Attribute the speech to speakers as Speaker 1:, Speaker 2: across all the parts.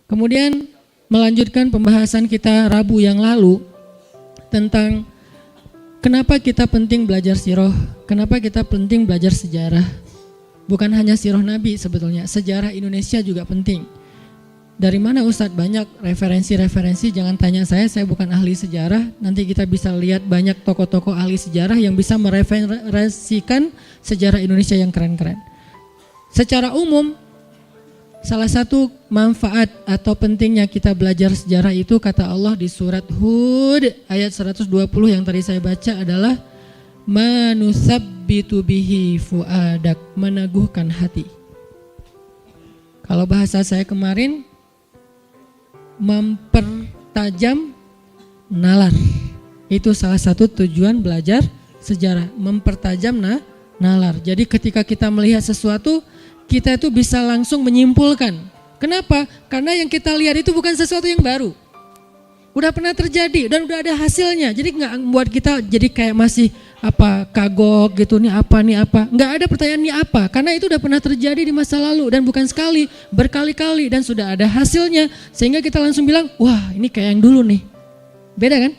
Speaker 1: Kemudian melanjutkan pembahasan kita Rabu yang lalu tentang kenapa kita penting belajar sirah, kenapa kita penting belajar sejarah. Bukan hanya sirah Nabi sebetulnya, sejarah Indonesia juga penting. Dari mana Ustadz banyak referensi-referensi? Jangan tanya saya bukan ahli sejarah. Nanti kita bisa lihat banyak tokoh-tokoh ahli sejarah yang bisa mereferensikan sejarah Indonesia yang keren-keren. Secara umum, salah satu manfaat atau pentingnya kita belajar sejarah itu kata Allah di surat Hud ayat 120 yang tadi saya baca adalah manusabbitu bihi fuadak, meneguhkan hati. Kalau bahasa saya kemarin, mempertajam nalar. Itu salah satu tujuan belajar sejarah, mempertajam nalar. Jadi ketika kita melihat sesuatu, kita itu bisa langsung menyimpulkan. Kenapa? Karena yang kita lihat itu bukan sesuatu yang baru. Udah pernah terjadi dan udah ada hasilnya. Jadi nggak membuat kita jadi kayak masih kagok gitu, nih apa. Nggak ada pertanyaan nih apa, karena itu udah pernah terjadi di masa lalu dan bukan sekali, berkali-kali dan sudah ada hasilnya. Sehingga kita langsung bilang, wah ini kayak yang dulu nih. Beda kan?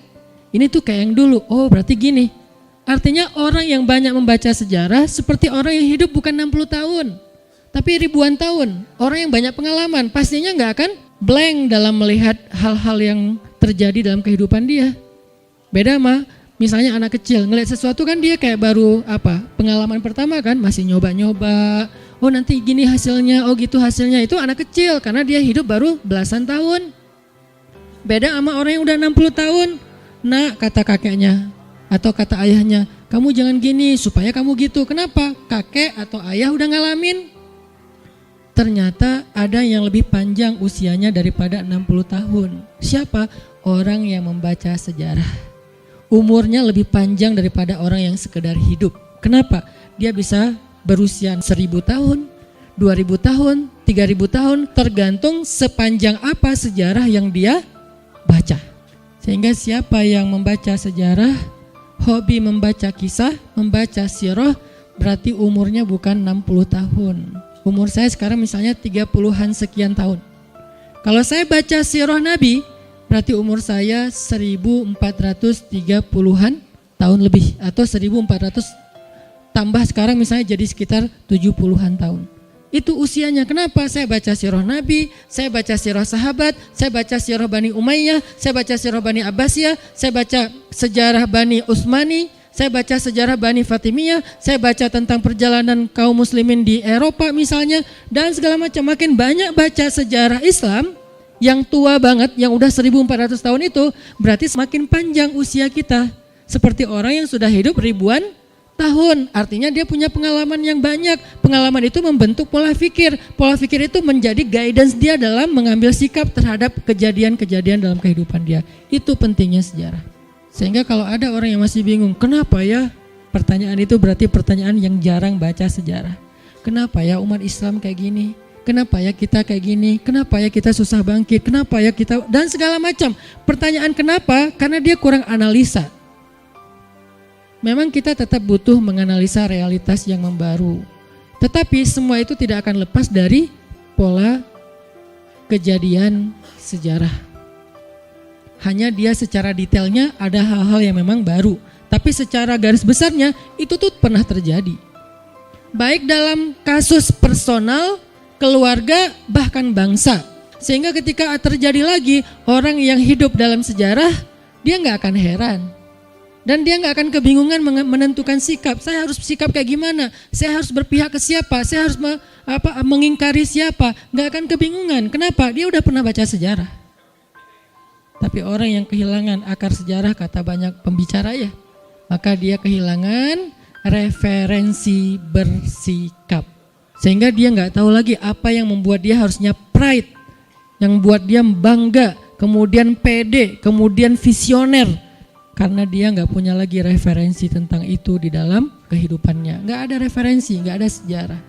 Speaker 1: Ini tuh kayak yang dulu, oh berarti gini. Artinya orang yang banyak membaca sejarah seperti orang yang hidup bukan 60 tahun. Tapi ribuan tahun, orang yang banyak pengalaman pastinya nggak akan blank dalam melihat hal-hal yang terjadi dalam kehidupan dia. Beda sama misalnya anak kecil, ngelihat sesuatu kan dia kayak baru pengalaman pertama kan, masih nyoba-nyoba. Oh nanti gini hasilnya, oh gitu hasilnya. Itu anak kecil karena dia hidup baru belasan tahun. Beda sama orang yang udah 60 tahun. Nah kata kakeknya atau kata ayahnya, kamu jangan gini supaya kamu gitu. Kenapa? Kakek atau ayah udah ngalamin. Ternyata ada yang lebih panjang usianya daripada 60 tahun. Siapa? Orang yang membaca sejarah. Umurnya lebih panjang daripada orang yang sekedar hidup. Kenapa? Dia bisa berusia 1000 tahun, 2000 tahun, 3000 tahun, tergantung sepanjang apa sejarah yang dia baca. Sehingga siapa yang membaca sejarah, hobi membaca kisah, membaca sirah, berarti umurnya bukan 60 tahun. Umur saya sekarang misalnya 30-an sekian tahun. Kalau saya baca sirah Nabi, berarti umur saya 1430-an tahun lebih, atau 1400 tambah sekarang misalnya jadi sekitar 70-an tahun. Itu usianya. Kenapa? Saya baca sirah Nabi, saya baca sirah sahabat, saya baca sirah Bani Umayyah, saya baca sirah Bani Abbasiyah, saya baca sejarah Bani Utsmani, saya baca sejarah Bani Fatimiyah, saya baca tentang perjalanan kaum muslimin di Eropa misalnya, dan segala macam. Makin banyak baca sejarah Islam yang tua banget, yang udah 1400 tahun itu, berarti semakin panjang usia kita. Seperti orang yang sudah hidup ribuan tahun, artinya dia punya pengalaman yang banyak. Pengalaman itu membentuk pola pikir. Pola pikir itu menjadi guidance dia dalam mengambil sikap terhadap kejadian-kejadian dalam kehidupan dia. Itu pentingnya sejarah. Sehingga kalau ada orang yang masih bingung, kenapa ya? Pertanyaan itu berarti pertanyaan yang jarang baca sejarah. Kenapa ya umat Islam kayak gini? Kenapa ya kita kayak gini? Kenapa ya kita susah bangkit? Kenapa ya kita, dan segala macam. Pertanyaan kenapa? Karena dia kurang analisa. Memang kita tetap butuh menganalisa realitas yang membaru. Tetapi semua itu tidak akan lepas dari pola kejadian sejarah. Hanya dia secara detailnya ada hal-hal yang memang baru. Tapi secara garis besarnya itu tuh pernah terjadi. Baik dalam kasus personal, keluarga, bahkan bangsa. Sehingga ketika terjadi lagi orang yang hidup dalam sejarah, dia gak akan heran. Dan dia gak akan kebingungan menentukan sikap. Saya harus sikap kayak gimana? Saya harus berpihak ke siapa? Saya harus mengingkari siapa? Gak akan kebingungan. Kenapa? Dia udah pernah baca sejarah. Tapi orang yang kehilangan akar sejarah, kata banyak pembicara ya, maka dia kehilangan referensi bersikap. Sehingga dia nggak tahu lagi apa yang membuat dia harusnya pride, yang membuat dia bangga, kemudian pede, kemudian visioner. Karena dia nggak punya lagi referensi tentang itu di dalam kehidupannya. Nggak ada referensi, nggak ada sejarah.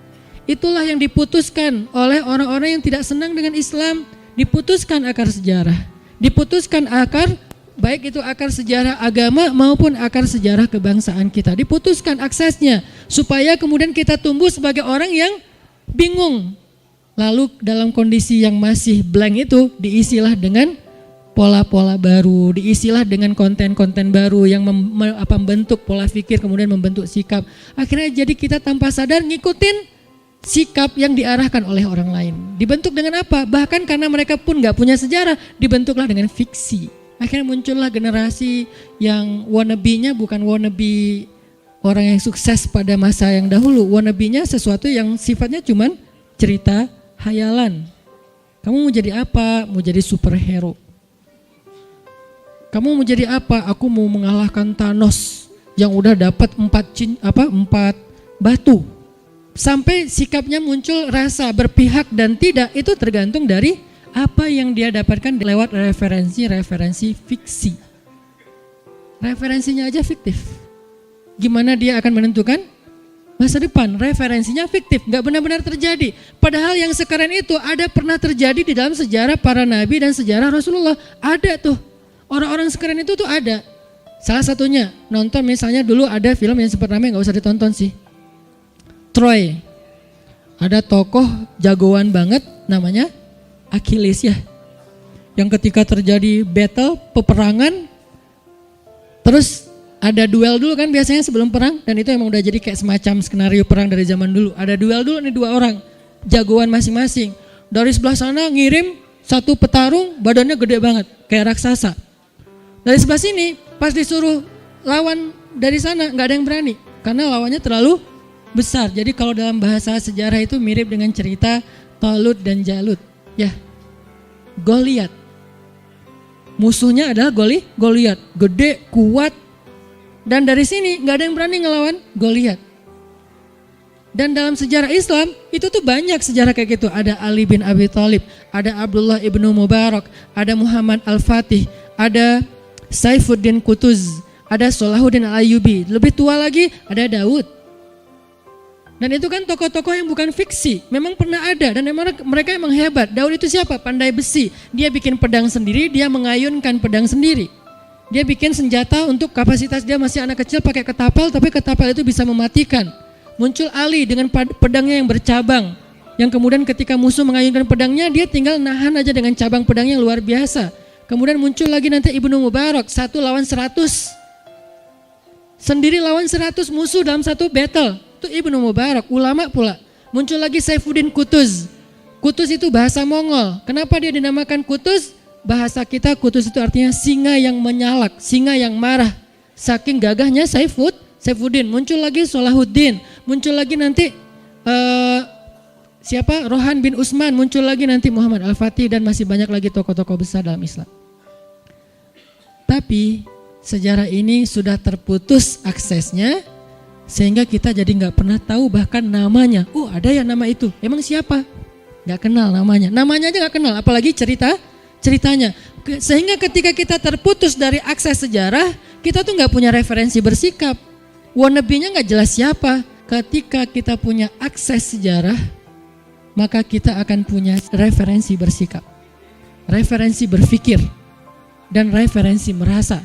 Speaker 1: Itulah yang diputuskan oleh orang-orang yang tidak senang dengan Islam. Diputuskan akar sejarah. Diputuskan akar, baik itu akar sejarah agama maupun akar sejarah kebangsaan kita. Diputuskan aksesnya supaya kemudian kita tumbuh sebagai orang yang bingung. Lalu dalam kondisi yang masih blank itu diisilah dengan pola-pola baru, diisilah dengan konten-konten baru yang membentuk pola pikir, kemudian membentuk sikap. Akhirnya jadi kita tanpa sadar ngikutin sikap yang diarahkan oleh orang lain. Dibentuk dengan apa? Bahkan karena mereka pun gak punya sejarah, dibentuklah dengan fiksi. Akhirnya muncullah generasi yang wannabe-nya bukan wannabe orang yang sukses pada masa yang dahulu. Wannabe-nya sesuatu yang sifatnya cuman cerita hayalan. Kamu mau jadi apa? Mau jadi superhero. Kamu mau jadi apa? Aku mau mengalahkan Thanos yang udah dapat 4 batu. Sampai sikapnya muncul rasa berpihak dan tidak, itu tergantung dari apa yang dia dapatkan lewat referensi fiksi. Referensinya aja fiktif. Gimana dia akan menentukan masa depan? Referensinya fiktif, gak benar-benar terjadi. Padahal yang sekarang itu pernah terjadi di dalam sejarah para nabi dan sejarah Rasulullah. Ada tuh, orang-orang sekarang itu tuh ada. Salah satunya, nonton misalnya dulu ada film yang sempat ramai, gak usah ditonton sih. Troy. Ada tokoh jagoan banget namanya Achilles ya. Yang ketika terjadi battle, peperangan, terus ada duel dulu kan biasanya sebelum perang, dan itu emang udah jadi kayak semacam skenario perang dari zaman dulu. Ada duel dulu nih 2 orang, jagoan masing-masing. Dari sebelah sana ngirim satu petarung, badannya gede banget, kayak raksasa. Dari sebelah sini, pas disuruh lawan dari sana nggak ada yang berani, karena lawannya terlalu besar. Jadi kalau dalam bahasa sejarah itu mirip dengan cerita Talut dan Jalut. Ya, Goliat. Musuhnya adalah Goliat, gede, kuat. Dan dari sini gak ada yang berani ngelawan Goliat. Dan dalam sejarah Islam itu tuh banyak sejarah kayak gitu. Ada Ali bin Abi Thalib, ada Abdullah ibnu Mubarak, ada Muhammad Al-Fatih, ada Saifuddin Qutuz, ada Salahuddin Al-Ayyubi. Lebih tua lagi ada Daud. Dan itu kan tokoh-tokoh yang bukan fiksi, memang pernah ada dan mereka emang hebat. Daud itu siapa? Pandai besi. Dia bikin pedang sendiri, dia mengayunkan pedang sendiri. Dia bikin senjata untuk kapasitas dia masih anak kecil pakai ketapel, tapi ketapel itu bisa mematikan. Muncul Ali dengan pedangnya yang bercabang, yang kemudian ketika musuh mengayunkan pedangnya, dia tinggal nahan aja dengan cabang pedangnya yang luar biasa. Kemudian muncul lagi nanti Ibnu Mubarak, 1 lawan 100. Sendiri lawan 100 musuh dalam satu battle. Itu Ibnu Mubarak, ulama pula. Muncul lagi Saifuddin Qutuz. Qutuz itu bahasa Mongol. Kenapa dia dinamakan Qutuz? Bahasa kita Qutuz itu artinya singa yang menyalak, singa yang marah. Saking gagahnya Saifuddin. Muncul lagi Salahuddin. Muncul lagi nanti Rohan bin Utsman. Muncul lagi nanti Muhammad Al-Fatih dan masih banyak lagi tokoh-tokoh besar dalam Islam. Tapi sejarah ini sudah terputus aksesnya, sehingga kita jadi gak pernah tahu bahkan namanya. Oh, ada ya nama itu, emang siapa? Gak kenal namanya. Namanya aja gak kenal, apalagi ceritanya. Sehingga ketika kita terputus dari akses sejarah, kita tuh gak punya referensi bersikap. Wannabe-nya gak jelas siapa. Ketika kita punya akses sejarah, maka kita akan punya referensi bersikap, referensi berpikir, dan referensi merasa.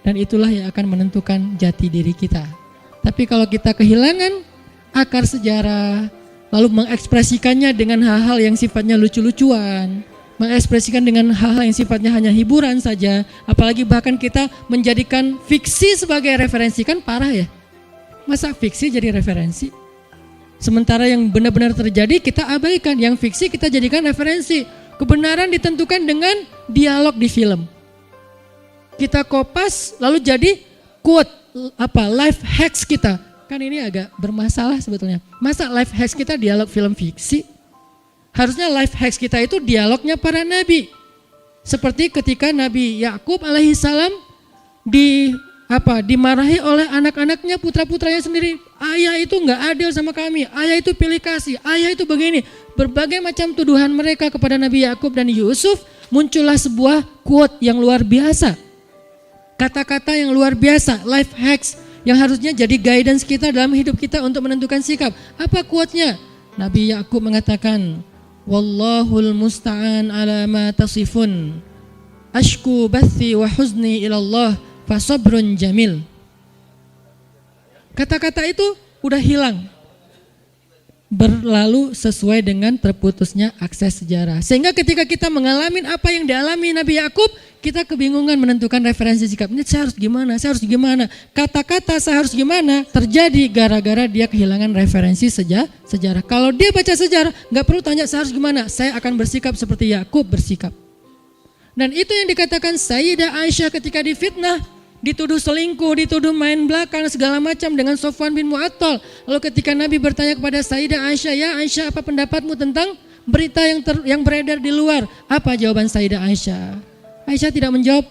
Speaker 1: Dan itulah yang akan menentukan jati diri kita. Tapi kalau kita kehilangan akar sejarah, lalu mengekspresikannya dengan hal-hal yang sifatnya lucu-lucuan, mengekspresikan dengan hal-hal yang sifatnya hanya hiburan saja, apalagi bahkan kita menjadikan fiksi sebagai referensi, kan parah ya. Masa fiksi jadi referensi? Sementara yang benar-benar terjadi kita abaikan, yang fiksi kita jadikan referensi. Kebenaran ditentukan dengan dialog di film. Kita kopas lalu jadi quote, life hacks kita. Kan ini agak bermasalah sebetulnya. Masa life hacks kita dialog film fiksi? Harusnya life hacks kita itu dialognya para nabi. Seperti ketika Nabi Yakub alaihissalam dimarahi oleh anak-anaknya, putra-putranya sendiri. Ayah itu enggak adil sama kami, ayah itu pilih kasih, ayah itu begini. Berbagai macam tuduhan mereka kepada Nabi Yakub dan Yusuf, muncullah sebuah quote yang luar biasa. Kata-kata yang luar biasa, life hacks yang harusnya jadi guidance kita dalam hidup kita untuk menentukan sikap. Apa quote-nya? Nabi Yakub mengatakan, Wallahul musta'an ala ma tasifun. Ashku bathi wa huzni ilallah fasabrun jamil. Kata-kata itu udah hilang. berlalu sesuai dengan terputusnya akses sejarah. Sehingga ketika kita mengalami apa yang dialami Nabi Yakub, kita kebingungan menentukan referensi sikap. Ini saya harus gimana, saya harus gimana. Kata-kata saya harus gimana terjadi gara-gara dia kehilangan referensi sejarah. Kalau dia baca sejarah, gak perlu tanya saya harus gimana. Saya akan bersikap seperti Yakub bersikap. Dan itu yang dikatakan Sayyidah Aisyah ketika difitnah. Dituduh selingkuh, dituduh main belakang segala macam dengan Sofwan bin Mu'attal. Lalu ketika Nabi bertanya kepada Sayyidah Aisyah, ya Aisyah apa pendapatmu tentang berita yang beredar di luar? Apa jawaban Sayyidah Aisyah? Aisyah tidak menjawab.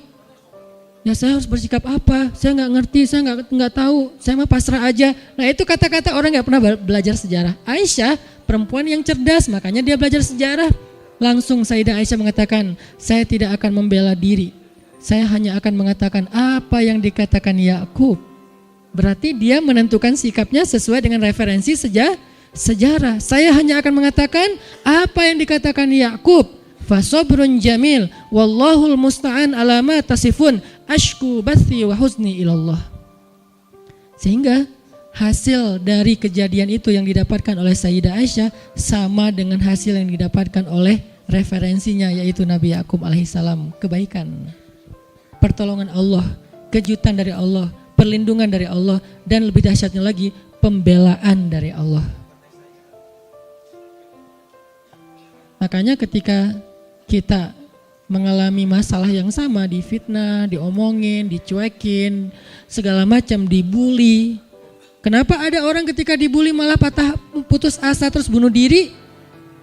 Speaker 1: Ya saya harus bersikap apa? Saya nggak ngerti, saya nggak tahu. Saya mah pasrah aja. Nah itu kata-kata orang nggak pernah belajar sejarah. Aisyah perempuan yang cerdas, makanya dia belajar sejarah. Langsung Sayyidah Aisyah mengatakan, saya tidak akan membela diri. Saya hanya akan mengatakan apa yang dikatakan Yakub. Berarti dia menentukan sikapnya sesuai dengan referensi sejarah. Saya hanya akan mengatakan apa yang dikatakan Yakub. Fasobrun jamil, wallahul musta'an ala ma tasifun, ashku bathi wa huzni ilallah. Sehingga hasil dari kejadian itu yang didapatkan oleh Sayyidah Aisyah sama dengan hasil yang didapatkan oleh referensinya, yaitu Nabi Yakub alaihissalam, kebaikan. Pertolongan Allah, kejutan dari Allah, perlindungan dari Allah, dan lebih dahsyatnya lagi pembelaan dari Allah. Makanya ketika kita mengalami masalah yang sama, difitnah, diomongin, dicuekin, segala macam, dibully. Kenapa ada orang ketika dibully malah putus asa terus bunuh diri?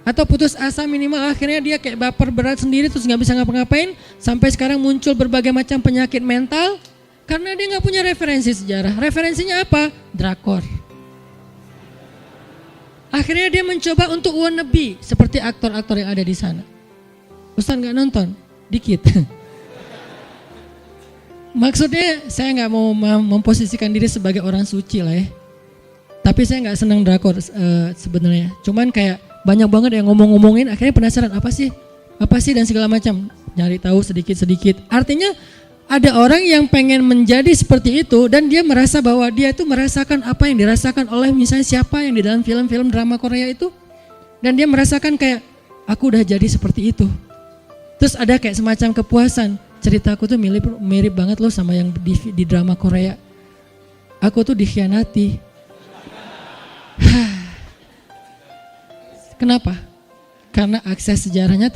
Speaker 1: Atau putus asa minimal akhirnya dia kayak baper berat sendiri terus gak bisa ngapa-ngapain. Sampai sekarang muncul berbagai macam penyakit mental karena dia gak punya referensi sejarah. Referensinya apa? Drakor. Akhirnya dia mencoba untuk wannabe seperti aktor-aktor yang ada di sana. Ustaz gak nonton? Dikit. Maksudnya saya gak mau memposisikan diri sebagai orang suci lah ya. Tapi saya gak senang drakor sebenarnya. Cuman kayak banyak banget yang ngomong-ngomongin, akhirnya penasaran apa sih dan segala macam, nyari tahu sedikit-sedikit. Artinya ada orang yang pengen menjadi seperti itu dan dia merasa bahwa dia itu merasakan apa yang dirasakan oleh misalnya siapa yang di dalam film-film drama Korea itu, dan dia merasakan kayak aku udah jadi seperti itu. Terus ada kayak semacam kepuasan, ceritaku tuh mirip banget loh sama yang di drama Korea. Aku tuh dikhianati. Kenapa? Karena akses sejarahnya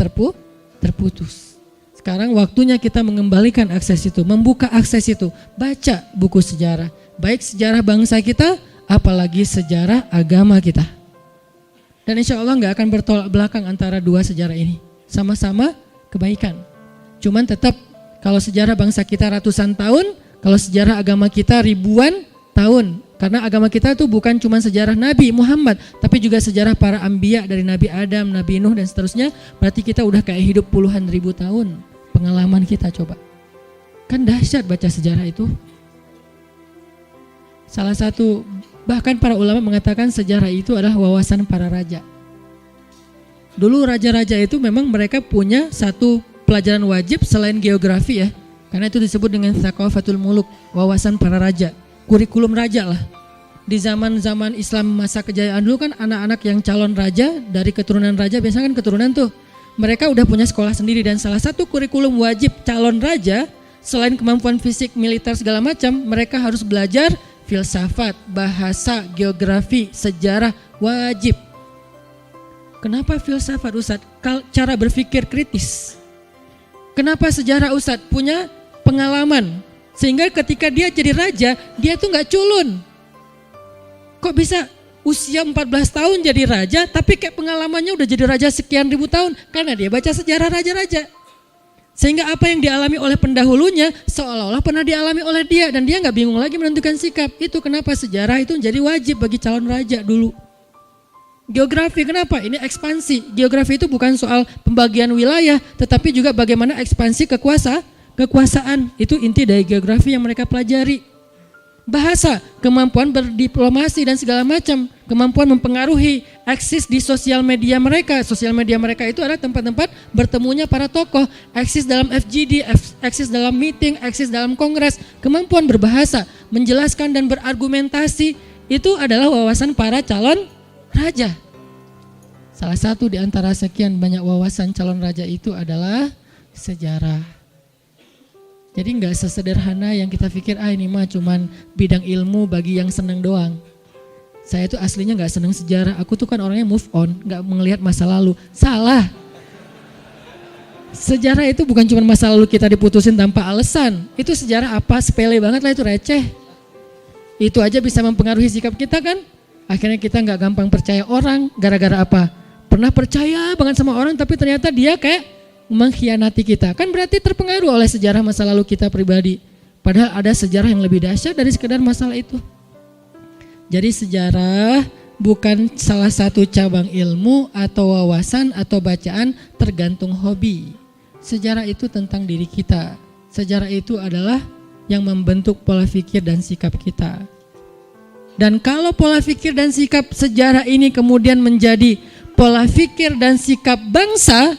Speaker 1: terputus. Sekarang waktunya kita mengembalikan akses itu, membuka akses itu, baca buku sejarah. Baik sejarah bangsa kita, apalagi sejarah agama kita. Dan insya Allah gak akan bertolak belakang antara dua sejarah ini. Sama-sama kebaikan. Cuman tetap kalau sejarah bangsa kita ratusan tahun, kalau sejarah agama kita ribuan tahun. Karena agama kita itu bukan cuma sejarah Nabi Muhammad, tapi juga sejarah para anbiya dari Nabi Adam, Nabi Nuh dan seterusnya. Berarti kita udah kayak hidup puluhan ribu tahun. Pengalaman kita coba. Kan dahsyat baca sejarah itu. Salah satu, bahkan para ulama mengatakan sejarah itu adalah wawasan para raja. Dulu raja-raja itu memang mereka punya satu pelajaran wajib selain geografi ya. Karena itu disebut dengan Thaqafatul Muluk, wawasan para raja. Kurikulum raja lah. Di zaman-zaman Islam masa kejayaan dulu kan anak-anak yang calon raja dari keturunan raja, biasanya kan keturunan tuh, mereka udah punya sekolah sendiri dan salah satu kurikulum wajib calon raja selain kemampuan fisik, militer segala macam, mereka harus belajar filsafat, bahasa, geografi, sejarah, wajib. Kenapa filsafat Ustadz? Cara berpikir kritis. Kenapa sejarah Ustadz? Punya pengalaman. Sehingga ketika dia jadi raja, dia tuh gak culun. Kok bisa usia 14 tahun jadi raja, tapi kayak pengalamannya udah jadi raja sekian ribu tahun? Karena dia baca sejarah raja-raja. Sehingga apa yang dialami oleh pendahulunya, seolah-olah pernah dialami oleh dia. Dan dia gak bingung lagi menentukan sikap. Itu kenapa sejarah itu jadi wajib bagi calon raja dulu. Geografi kenapa? Ini ekspansi. Geografi itu bukan soal pembagian wilayah, tetapi juga bagaimana ekspansi kekuasaan. Itu inti dari geografi yang mereka pelajari. Bahasa, kemampuan berdiplomasi dan segala macam, kemampuan mempengaruhi, eksis di sosial media mereka. Sosial media mereka itu adalah tempat-tempat bertemunya para tokoh, eksis dalam FGD, eksis dalam meeting, eksis dalam kongres. Kemampuan berbahasa, menjelaskan dan berargumentasi, itu adalah wawasan para calon raja. Salah satu di antara sekian banyak wawasan calon raja itu adalah sejarah. Jadi nggak sesederhana yang kita pikir, ini mah cuman bidang ilmu bagi yang seneng doang. Saya tuh aslinya nggak seneng sejarah, aku tuh kan orangnya move on, nggak melihat masa lalu. Salah. Sejarah itu bukan cuma masa lalu kita diputusin tanpa alasan. Itu sejarah apa? Sepele banget lah, itu receh. Itu aja bisa mempengaruhi sikap kita kan. Akhirnya kita nggak gampang percaya orang, gara-gara apa? Pernah percaya banget sama orang tapi ternyata dia kayak mengkhianati kita. Kan berarti terpengaruh oleh sejarah masa lalu kita pribadi. Padahal ada sejarah yang lebih dahsyat dari sekedar masalah itu. Jadi sejarah bukan salah satu cabang ilmu atau wawasan atau bacaan, tergantung hobi. Sejarah itu tentang diri kita. Sejarah itu adalah yang membentuk pola pikir dan sikap kita. Dan kalau pola pikir dan sikap sejarah ini kemudian menjadi pola pikir dan sikap bangsa,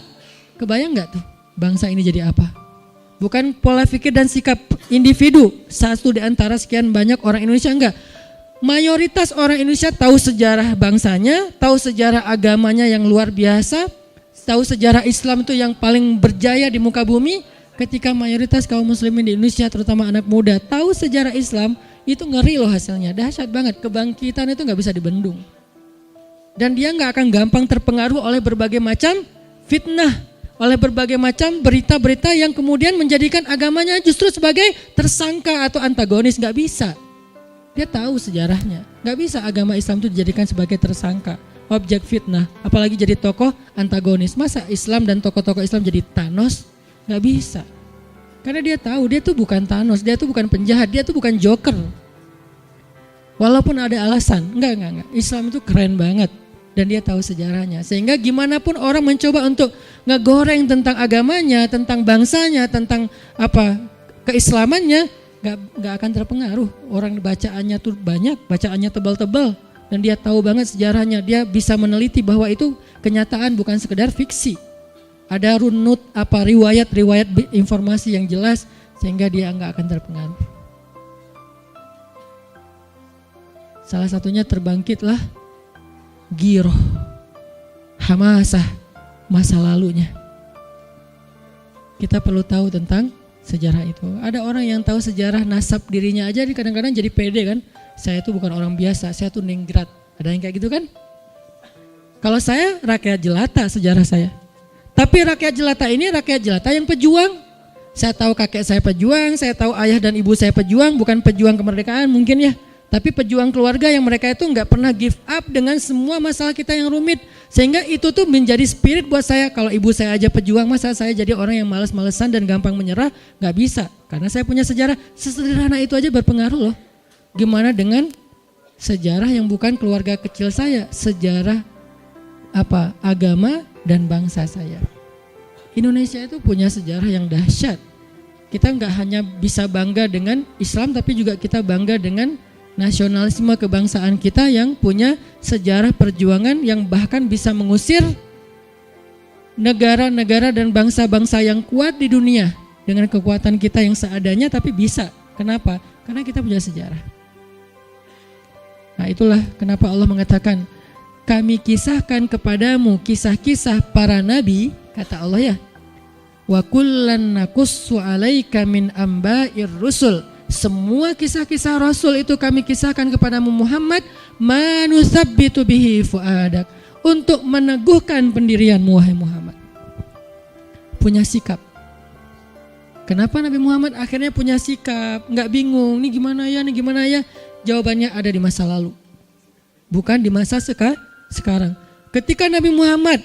Speaker 1: kebayang gak tuh bangsa ini jadi apa? Bukan pola pikir dan sikap individu, satu di antara sekian banyak orang Indonesia, enggak. Mayoritas orang Indonesia tahu sejarah bangsanya, tahu sejarah agamanya yang luar biasa, tahu sejarah Islam itu yang paling berjaya di muka bumi. Ketika mayoritas kaum muslimin di Indonesia, terutama anak muda, tahu sejarah Islam, itu ngeri loh hasilnya, dahsyat banget. Kebangkitan itu gak bisa dibendung. Dan dia gak akan gampang terpengaruh oleh berbagai macam fitnah, oleh berbagai macam berita-berita yang kemudian menjadikan agamanya justru sebagai tersangka atau antagonis. Gak bisa. Dia tahu sejarahnya. Gak bisa agama Islam itu dijadikan sebagai tersangka, objek fitnah, apalagi jadi tokoh antagonis. Masa Islam dan tokoh-tokoh Islam jadi Thanos? Gak bisa. Karena dia tahu dia tuh bukan Thanos, dia tuh bukan penjahat, dia tuh bukan Joker. Walaupun ada alasan, enggak. Islam itu keren banget dan dia tahu sejarahnya. Sehingga gimana pun orang mencoba untuk ngegoreng tentang agamanya, tentang bangsanya, tentang apa keislamannya, gak akan terpengaruh. Orang bacaannya tuh banyak, bacaannya tebal-tebal, dan dia tahu banget sejarahnya. Dia bisa meneliti bahwa itu kenyataan, bukan sekedar fiksi. Ada runut riwayat informasi yang jelas, sehingga dia gak akan terpengaruh. Salah satunya terbangkitlah giroh, hamasah masa lalunya. Kita perlu tahu tentang sejarah itu. Ada orang yang tahu sejarah nasab dirinya aja, kadang-kadang jadi pede kan. Saya itu bukan orang biasa, saya tuh ningrat. Ada yang kayak gitu kan? Kalau saya rakyat jelata sejarah saya. Tapi rakyat jelata ini rakyat jelata yang pejuang. Saya tahu kakek saya pejuang, saya tahu ayah dan ibu saya pejuang, bukan pejuang kemerdekaan mungkin ya. Tapi pejuang keluarga yang mereka itu nggak pernah give up dengan semua masalah kita yang rumit. Sehingga itu tuh menjadi spirit buat saya. Kalau ibu saya aja pejuang, masa saya jadi orang yang malas-malesan dan gampang menyerah? Nggak bisa. Karena saya punya sejarah. Sesederhana itu aja berpengaruh loh. Gimana dengan sejarah yang bukan keluarga kecil saya? Sejarah agama dan bangsa saya. Indonesia itu punya sejarah yang dahsyat. Kita nggak hanya bisa bangga dengan Islam, tapi juga kita bangga dengan nasionalisme kebangsaan kita yang punya sejarah perjuangan yang bahkan bisa mengusir negara-negara dan bangsa-bangsa yang kuat di dunia dengan kekuatan kita yang seadanya, tapi bisa. Kenapa? Karena kita punya sejarah. Nah, itulah kenapa Allah mengatakan, kami kisahkan kepadamu kisah-kisah para nabi, kata Allah ya. Wa kullan naqussu 'alaika min amba'ir rusul. Semua kisah-kisah Rasul itu kami kisahkan kepadamu Muhammad, manusabbitu bihi fuadak, untuk meneguhkan pendirianmu wahai Muhammad. Punya sikap. Kenapa Nabi Muhammad akhirnya punya sikap? Nggak bingung, nih gimana ya? Jawabannya ada di masa lalu, bukan di masa sekarang. Ketika Nabi Muhammad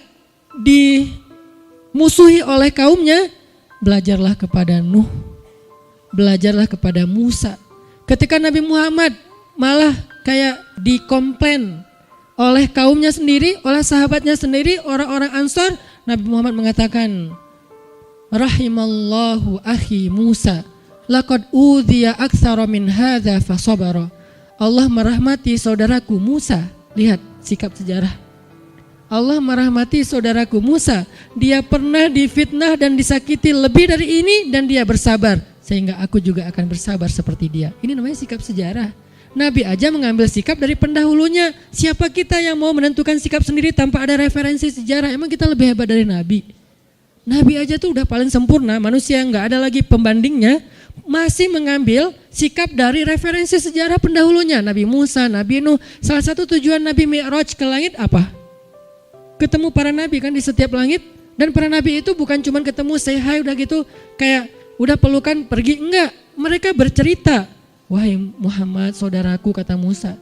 Speaker 1: dimusuhi oleh kaumnya, belajarlah kepada Nuh, belajarlah kepada Musa. Ketika Nabi Muhammad malah kayak dikomplain oleh kaumnya sendiri, oleh sahabatnya sendiri, orang-orang Ansor, Nabi Muhammad mengatakan, rahimallahu akhi Musa, laqad udhiya aktsara min hadza fasabara. Allah merahmati saudaraku Musa. Lihat sikap sejarah. Allah merahmati saudaraku Musa. Dia pernah difitnah dan disakiti lebih dari ini dan dia bersabar. Sehingga aku juga akan bersabar seperti dia. Ini namanya sikap sejarah. Nabi aja mengambil sikap dari pendahulunya. Siapa kita yang mau menentukan sikap sendiri tanpa ada referensi sejarah? Emang kita lebih hebat dari Nabi? Nabi aja tuh udah paling sempurna, manusia yang gak ada lagi pembandingnya, masih mengambil sikap dari referensi sejarah pendahulunya. Nabi Musa, Nabi Nuh. Salah satu tujuan Nabi Mi'raj ke langit apa? Ketemu para nabi kan di setiap langit. Dan para nabi itu bukan cuma ketemu say hi udah gitu kayak udah pelukan pergi, enggak. Mereka bercerita. Wahai Muhammad saudaraku, kata Musa,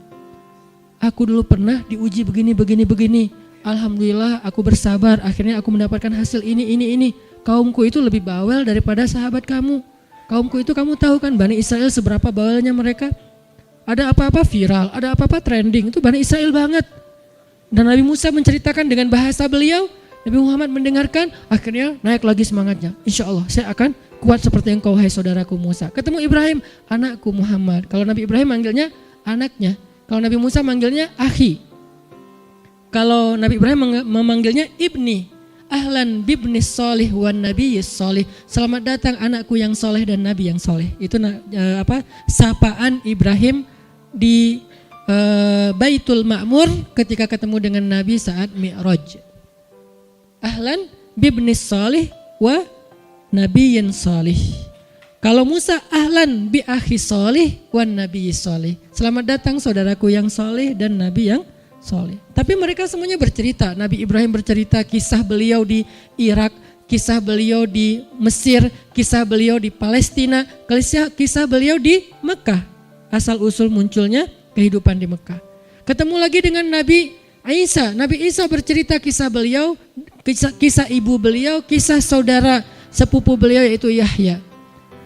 Speaker 1: aku dulu pernah diuji begini. Alhamdulillah aku bersabar, akhirnya aku mendapatkan hasil ini. Kaumku itu lebih bawel daripada sahabat kamu. Kaumku itu kamu tahu kan Bani Israel seberapa bawelnya mereka. Ada apa-apa viral, ada apa-apa trending, itu Bani Israel banget. Dan Nabi Musa menceritakan dengan bahasa beliau, Nabi Muhammad mendengarkan, akhirnya naik lagi semangatnya. Insya Allah saya akan kuat seperti engkau hai saudaraku Musa. Ketemu Ibrahim, anakku Muhammad. Kalau Nabi Ibrahim manggilnya anaknya. Kalau Nabi Musa manggilnya akhi. Kalau Nabi Ibrahim memanggilnya ibni. Ahlan bibni solih wan nabiyyis solih. Selamat datang anakku yang soleh dan nabi yang soleh. Itu sapaan Ibrahim di Baitul Ma'mur ketika ketemu dengan Nabi saat Mi'raj. Ahlan bibni solih wa nabiyyin solih. Kalau Musa ahlan bi akhi solih wan nabiyyi solih. Selamat datang saudaraku yang soleh dan nabi yang soleh. Tapi mereka semuanya bercerita. Nabi Ibrahim bercerita kisah beliau di Irak, kisah beliau di Mesir, kisah beliau di Palestina, kisah beliau di Mekah. Asal usul munculnya kehidupan di Mekah. Ketemu lagi dengan Nabi Isa. Nabi Isa bercerita kisah beliau, kisah ibu beliau, kisah saudara sepupu beliau yaitu Yahya.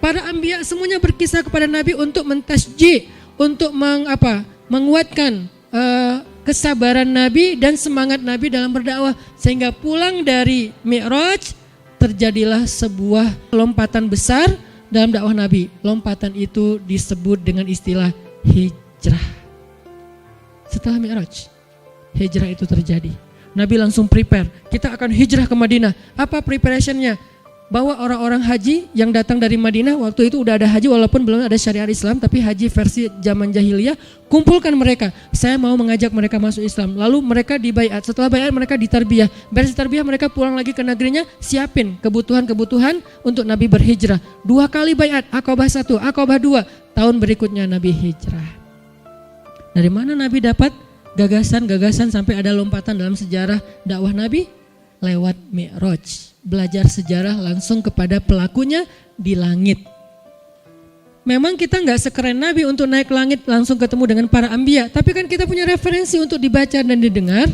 Speaker 1: Para anbiya semuanya berkisah kepada Nabi untuk mentasjih, untuk menguatkan kesabaran Nabi dan semangat Nabi dalam berdakwah. Sehingga pulang dari Mi'raj terjadilah sebuah lompatan besar dalam dakwah Nabi. Lompatan itu disebut dengan istilah hijrah. Setelah Mi'raj, hijrah itu terjadi. Nabi langsung prepare, kita akan hijrah ke Madinah. Apa preparationnya? Bawa orang-orang haji yang datang dari Madinah. Waktu itu udah ada haji walaupun belum ada syariat Islam, tapi haji versi zaman jahiliyah. Kumpulkan mereka, saya mau mengajak mereka masuk Islam. Lalu mereka dibaiat, setelah baiat mereka ditarbiyah. Beres tarbiyah mereka pulang lagi ke negerinya, siapin kebutuhan-kebutuhan untuk Nabi berhijrah. 2 kali baiat, Aqabah 1, Aqabah 2. Tahun berikutnya Nabi hijrah. Dari mana Nabi dapat gagasan-gagasan sampai ada lompatan dalam sejarah dakwah Nabi? Lewat Mi'raj. Belajar sejarah langsung kepada pelakunya di langit. Memang kita gak sekeren Nabi untuk naik langit langsung ketemu dengan para anbiya, tapi kan kita punya referensi untuk dibaca dan didengar.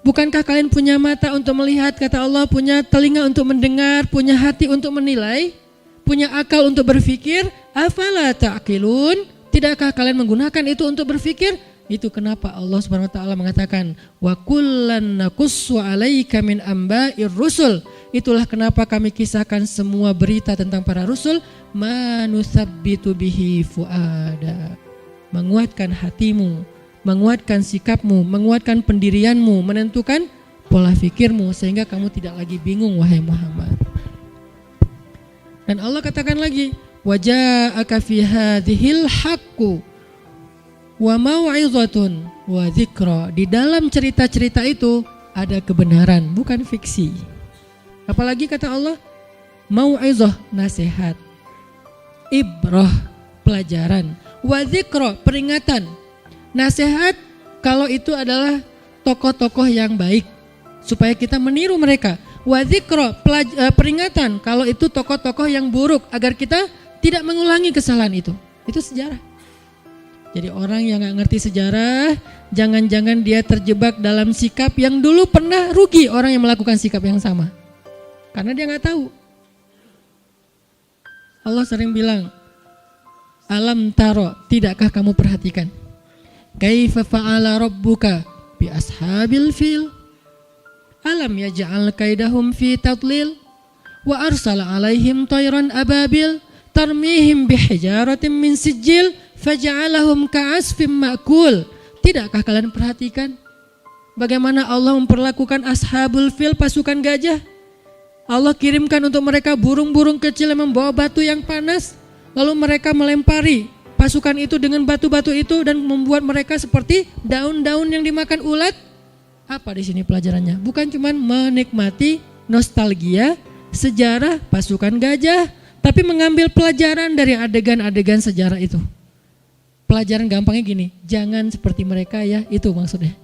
Speaker 1: Bukankah kalian punya mata untuk melihat, kata Allah, punya telinga untuk mendengar, punya hati untuk menilai, punya akal untuk berpikir? Afala ta'qilun? Tidakkah kalian menggunakan itu untuk berpikir? Itu kenapa Allah Subhanahu wa taala mengatakan wa kullan naqussu 'alaika min amba'ir rusul. Itulah kenapa kami kisahkan semua berita tentang para rasul, manusabbitu bihi fuada. Menguatkan hatimu, menguatkan sikapmu, menguatkan pendirianmu, menentukan pola pikirmu sehingga kamu tidak lagi bingung wahai Muhammad. Dan Allah katakan lagi, wa ja'aka fi hadhil haqqu wa mau'izatun wa dzikra. Di dalam cerita-cerita itu ada kebenaran, bukan fiksi. Apalagi kata Allah, mau'izah, nasihat, ibrah, pelajaran, wa dzikra, peringatan. Nasihat kalau itu adalah tokoh-tokoh yang baik supaya kita meniru mereka. Wa dzikra, peringatan kalau itu tokoh-tokoh yang buruk agar kita tidak mengulangi kesalahan itu. Itu sejarah. Jadi orang yang gak ngerti sejarah, jangan-jangan dia terjebak dalam sikap yang dulu pernah rugi orang yang melakukan sikap yang sama. Karena dia gak tahu. Allah sering bilang, alam taro, tidakkah kamu perhatikan? Kaifa fa'ala rabbuka bi ashabil fil? Alam yaj'al kaidahum fi tadlil? Wa arsala alaihim tayran ababil? Tarmihim bihijaratin min sijil? Faja'alahum ka'asfim ma'kul. Tidakkah kalian perhatikan bagaimana Allah memperlakukan ashabul fil, pasukan gajah? Allah kirimkan untuk mereka burung-burung kecil yang membawa batu yang panas, lalu mereka melempari pasukan itu dengan batu-batu itu dan membuat mereka seperti daun-daun yang dimakan ulat. Apa di sini pelajarannya? Bukan cuma menikmati nostalgia sejarah pasukan gajah, tapi mengambil pelajaran dari adegan-adegan sejarah itu. Pelajaran gampangnya gini, jangan seperti mereka ya, itu maksudnya.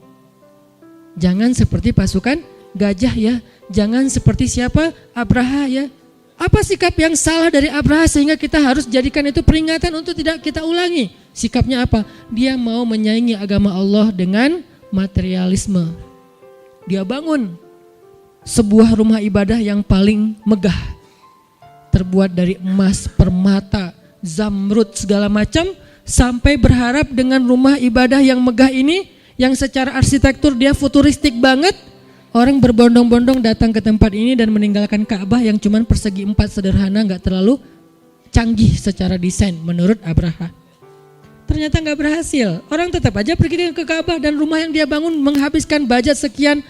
Speaker 1: Jangan seperti pasukan gajah ya, jangan seperti siapa? Abraha ya. Apa sikap yang salah dari Abraha sehingga kita harus jadikan itu peringatan untuk tidak kita ulangi? Sikapnya apa? Dia mau menyaingi agama Allah dengan materialisme. Dia bangun sebuah rumah ibadah yang paling megah, terbuat dari emas, permata, zamrud, segala macam, sampai berharap dengan rumah ibadah yang megah ini, yang secara arsitektur dia futuristik banget, orang berbondong-bondong datang ke tempat ini dan meninggalkan Ka'bah yang cuman persegi 4 sederhana, gak terlalu canggih secara desain menurut Abraha. Ternyata gak berhasil, orang tetap aja pergi ke Ka'bah dan rumah yang dia bangun menghabiskan budget sekian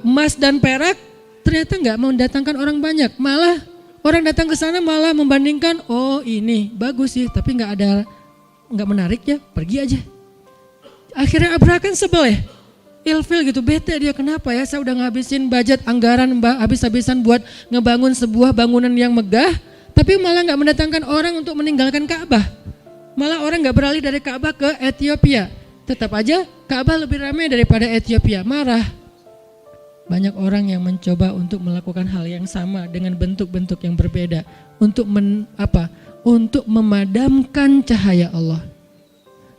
Speaker 1: emas dan perak, ternyata gak mendatangkan orang banyak, malah orang datang ke sana malah membandingkan, oh ini bagus sih tapi gak menarik ya, pergi aja. Akhirnya Abraha kan sebel ya, ilfil gitu, bete dia, kenapa ya saya udah ngabisin budget anggaran habis-habisan buat ngebangun sebuah bangunan yang megah, tapi malah gak mendatangkan orang untuk meninggalkan Ka'bah. Malah orang gak beralih dari Ka'bah ke Ethiopia. Tetap aja Ka'bah lebih ramai daripada Ethiopia, marah. Banyak orang yang mencoba untuk melakukan hal yang sama dengan bentuk-bentuk yang berbeda untuk untuk memadamkan cahaya Allah.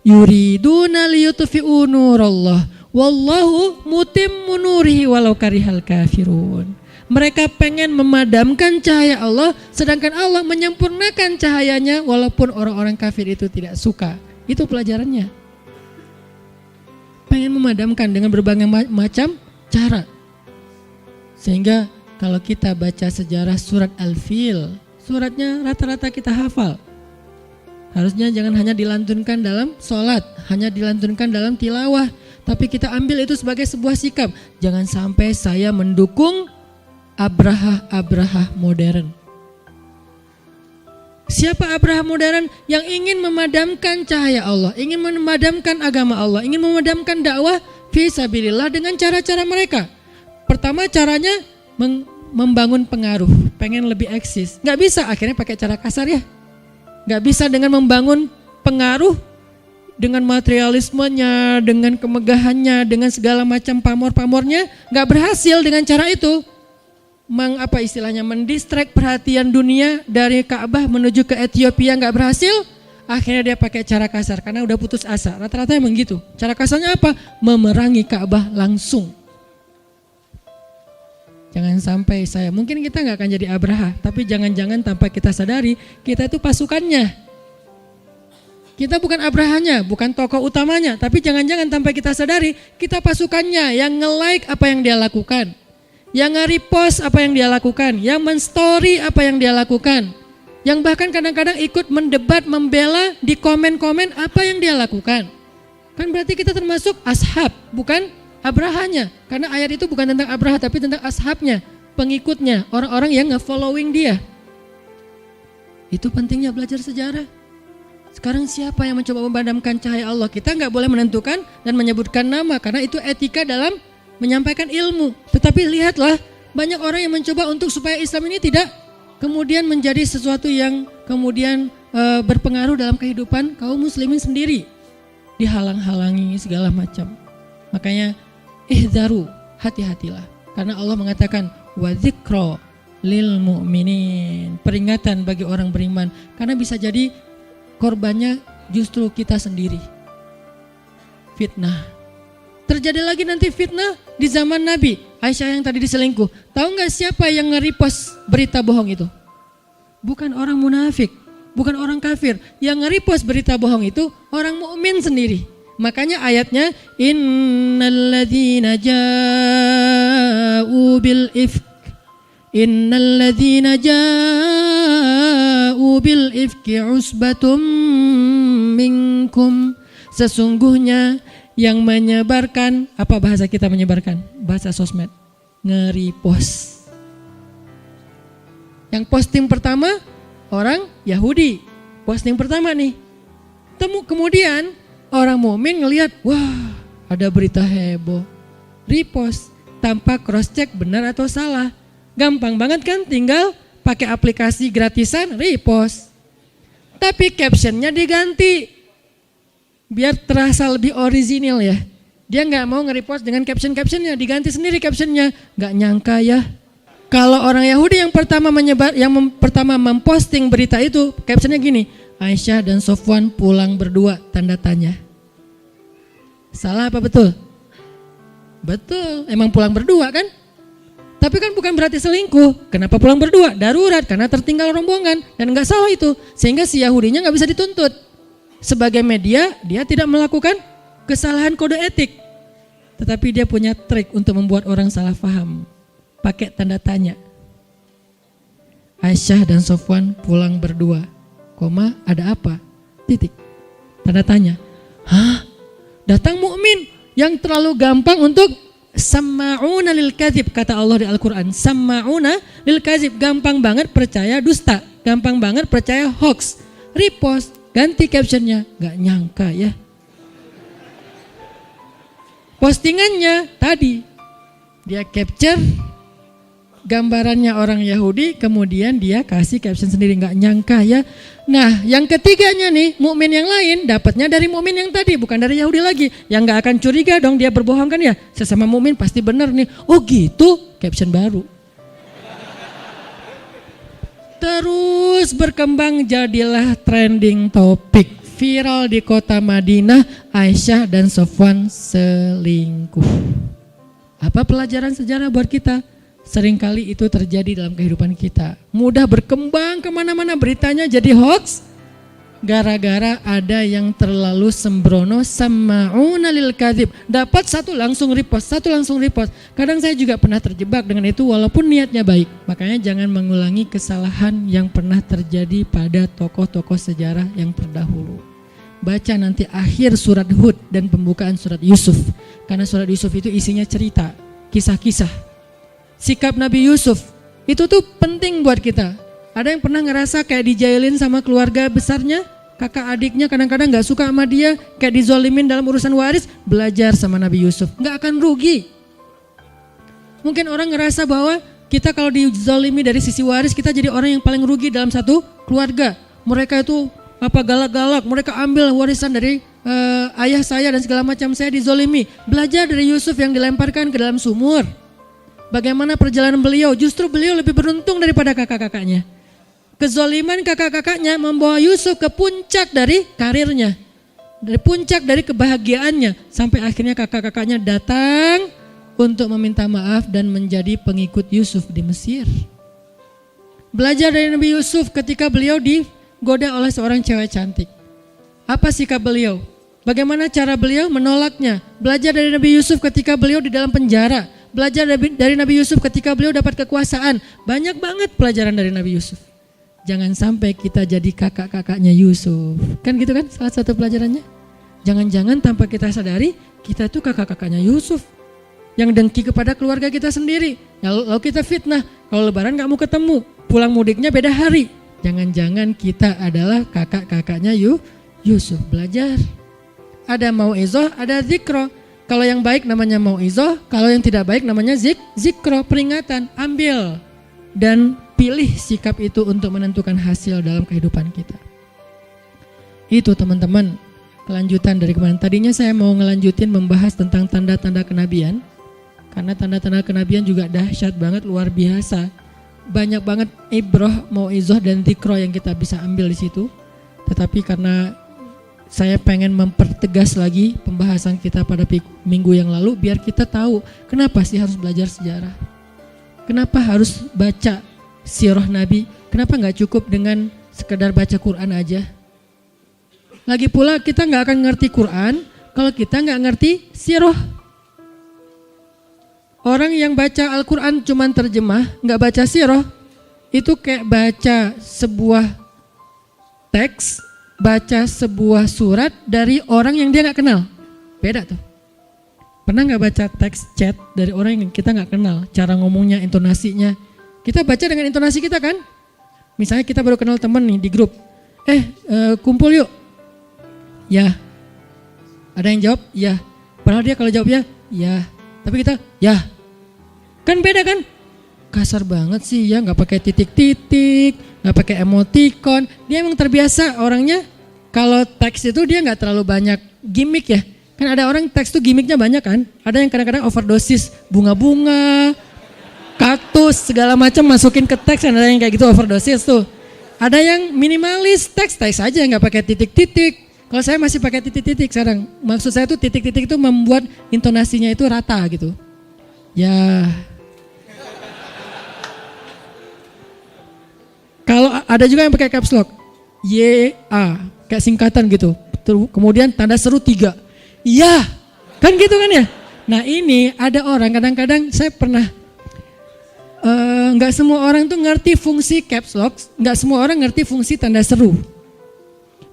Speaker 1: Yuriduna liyutfi'u nurallah wallahu mutimmu nurihi walau karihal kafirun. Mereka pengen memadamkan cahaya Allah, sedangkan Allah menyempurnakan cahayanya walaupun orang-orang kafir itu tidak suka. Itu pelajarannya. Pengen memadamkan dengan berbagai macam cara. Sehingga kalau kita baca sejarah surat Al-Fil, suratnya rata-rata kita hafal. Harusnya jangan hanya dilantunkan dalam sholat, hanya dilantunkan dalam tilawah, tapi kita ambil itu sebagai sebuah sikap. Jangan sampai saya mendukung Abraha modern. Siapa Abraha modern? Yang ingin memadamkan cahaya Allah, ingin memadamkan agama Allah, ingin memadamkan dakwah fi sabilillah dengan cara-cara mereka. Pertama caranya membangun pengaruh, pengen lebih eksis. Gak bisa, akhirnya pakai cara kasar ya. Gak bisa dengan membangun pengaruh dengan materialismenya, dengan kemegahannya, dengan segala macam pamor-pamornya, gak berhasil dengan cara itu. Mendistract perhatian dunia dari Ka'bah menuju ke Ethiopia, gak berhasil. Akhirnya dia pakai cara kasar karena udah putus asa. Rata-rata emang gitu. Cara kasarnya apa? Memerangi Ka'bah langsung. Jangan sampai mungkin kita gak akan jadi Abraha, tapi jangan-jangan tanpa kita sadari, kita itu pasukannya. Kita bukan Abrahanya, bukan tokoh utamanya, tapi jangan-jangan tanpa kita sadari, kita pasukannya yang nge-like apa yang dia lakukan, yang nge-repost apa yang dia lakukan, yang men-story apa yang dia lakukan, yang bahkan kadang-kadang ikut mendebat, membela di komen-komen apa yang dia lakukan. Kan berarti kita termasuk ashab, bukan Abrahanya, karena ayat itu bukan tentang Abraha tapi tentang ashabnya, pengikutnya, orang-orang yang nge-following dia. Itu pentingnya belajar sejarah. Sekarang siapa yang mencoba memadamkan cahaya Allah? Kita gak boleh menentukan dan menyebutkan nama karena itu etika dalam menyampaikan ilmu. Tetapi lihatlah, banyak orang yang mencoba untuk supaya Islam ini tidak kemudian menjadi sesuatu yang kemudian berpengaruh dalam kehidupan kaum muslimin sendiri. Dihalang-halangi segala macam. Makanya ihdaru, hati-hatilah. Karena Allah mengatakan wa dzikra lil mu'minin, peringatan bagi orang beriman. Karena bisa jadi korbannya justru kita sendiri. Fitnah. Terjadi lagi nanti fitnah di zaman Nabi. Aisyah yang tadi diselingkuh. Tahu nggak siapa yang nge-repost berita bohong itu? Bukan orang munafik, bukan orang kafir. Yang nge-repost berita bohong itu orang mukmin sendiri. Makanya ayatnya innalladzina ja'u bil ifki usbatum minkum. Sesungguhnya yang menyebarkan, apa bahasa kita menyebarkan? Bahasa sosmed, nge-repost. Yang posting pertama orang Yahudi, posting pertama nih Kemudian orang mukmin ngelihat, wah ada berita heboh, repost tanpa cross check benar atau salah. Gampang banget kan, tinggal pakai aplikasi gratisan repost. Tapi captionnya diganti biar terasa lebih orisinil ya. Dia nggak mau nge-repost dengan captionnya, diganti sendiri captionnya. Nggak nyangka ya, kalau orang Yahudi yang pertama pertama memposting berita itu, captionnya gini, Aisyah dan Sofwan pulang berdua, tanda tanya. Salah apa betul? Betul, emang pulang berdua kan? Tapi kan bukan berarti selingkuh. Kenapa pulang berdua? Darurat, karena tertinggal rombongan. Dan nggak salah itu, sehingga si Yahudinya nggak bisa dituntut. Sebagai media, dia tidak melakukan kesalahan kode etik. Tetapi dia punya trik untuk membuat orang salah paham. Pakai tanda tanya. Aisyah dan Sofwan pulang berdua, koma, ada apa? Titik. Tanda tanya. Hah? Datang mukmin yang terlalu gampang untuk samma'una lil kadzib, kata Allah di Al-Quran. Samma'una lil kadzib, gampang banget percaya dusta, gampang banget percaya hoax. Repost, ganti captionnya, gak nyangka ya. Postingannya tadi, dia capture gambarannya orang Yahudi, kemudian dia kasih caption sendiri, gak nyangka ya. Nah, yang ketiganya nih, mukmin yang lain dapatnya dari mukmin yang tadi, bukan dari Yahudi lagi. Yang gak akan curiga dong, dia berbohong kan ya. Sesama mukmin pasti benar nih. Oh gitu, caption baru. Terus berkembang jadilah trending topik. Viral di kota Madinah, Aisyah dan Sofwan selingkuh. Apa pelajaran sejarah buat kita? Seringkali itu terjadi dalam kehidupan kita. Mudah berkembang kemana-mana, beritanya jadi hoax. Gara-gara ada yang terlalu sembrono, samma'una lil kadzib. Dapat satu langsung repost, satu langsung repost. Kadang saya juga pernah terjebak dengan itu walaupun niatnya baik. Makanya jangan mengulangi kesalahan yang pernah terjadi pada tokoh-tokoh sejarah yang terdahulu. Baca nanti akhir surat Hud dan pembukaan surat Yusuf. Karena surat Yusuf itu isinya cerita, kisah-kisah. Sikap Nabi Yusuf itu tuh penting buat kita. Ada yang pernah ngerasa kayak dijailin sama keluarga besarnya, kakak adiknya kadang-kadang gak suka sama dia, kayak dizolimin dalam urusan waris? Belajar sama Nabi Yusuf, gak akan rugi. Mungkin orang ngerasa bahwa kita kalau dizolimi dari sisi waris, kita jadi orang yang paling rugi dalam satu keluarga. Mereka itu galak-galak, mereka ambil warisan dari ayah saya dan segala macam, saya dizolimi. Belajar dari Yusuf yang dilemparkan ke dalam sumur. Bagaimana perjalanan beliau, justru beliau lebih beruntung daripada kakak-kakaknya. Kezoliman kakak-kakaknya membawa Yusuf ke puncak dari karirnya, dari puncak dari kebahagiaannya, sampai akhirnya kakak-kakaknya datang untuk meminta maaf dan menjadi pengikut Yusuf di Mesir. Belajar dari Nabi Yusuf ketika beliau digoda oleh seorang cewek cantik. Apa sikap beliau? Bagaimana cara beliau menolaknya? Belajar dari Nabi Yusuf ketika beliau di dalam penjara. Belajar dari Nabi Yusuf ketika beliau dapat kekuasaan. Banyak banget pelajaran dari Nabi Yusuf. Jangan sampai kita jadi kakak-kakaknya Yusuf. Kan gitu kan salah satu pelajarannya. Jangan-jangan tanpa kita sadari kita itu kakak-kakaknya Yusuf. Yang dengki kepada keluarga kita sendiri. Lalu kita fitnah. Kalau lebaran gak mau ketemu. Pulang mudiknya beda hari. Jangan-jangan kita adalah kakak-kakaknya Yusuf. Belajar. Ada mau'izoh, ada zikro. Kalau yang baik namanya mau'izoh, kalau yang tidak baik namanya zikro, peringatan. Ambil dan pilih sikap itu untuk menentukan hasil dalam kehidupan kita. Itu teman-teman, kelanjutan dari kemarin. Tadinya saya mau ngelanjutin membahas tentang tanda-tanda kenabian. Karena tanda-tanda kenabian juga dahsyat banget, luar biasa. Banyak banget ibroh, mau'izoh dan zikro yang kita bisa ambil di situ. Tetapi karena saya pengen mempertegas lagi pembahasan kita pada minggu yang lalu biar kita tahu kenapa sih harus belajar sejarah. Kenapa harus baca sirah Nabi? Kenapa gak cukup dengan sekedar baca Quran aja? Lagi pula kita gak akan ngerti Quran kalau kita gak ngerti sirah. Orang yang baca Al-Quran cuman terjemah, gak baca sirah, itu kayak baca sebuah teks, baca sebuah surat dari orang yang dia gak kenal. Beda tuh. Pernah gak baca teks chat dari orang yang kita gak kenal? Cara ngomongnya, intonasinya. Kita baca dengan intonasi kita kan? Misalnya kita baru kenal teman nih di grup. Kumpul yuk. Ya. Ada yang jawab ya. Padahal dia kalau jawab ya. Tapi kita ya. Kan beda kan? Kasar banget sih ya, nggak pakai titik-titik, nggak pakai emoticon. Dia emang terbiasa orangnya kalau teks itu dia nggak terlalu banyak gimmick ya. Kan ada orang teks tuh gimmicknya banyak kan. Ada yang kadang-kadang overdosis bunga-bunga, kaktus segala macam masukin ke teks. Ada yang kayak gitu overdosis tuh. Ada yang minimalis teks aja nggak pakai titik-titik. Kalau saya masih pakai titik-titik sekarang. Maksud saya tuh titik-titik itu membuat intonasinya itu rata gitu. Ya. Kalau ada juga yang pakai caps lock. YA, kayak singkatan gitu. Kemudian tanda seru 3. Ya. Kan gitu kan ya? Nah, ini ada orang kadang-kadang saya pernah nggak semua orang tuh ngerti fungsi caps lock, nggak semua orang ngerti fungsi tanda seru.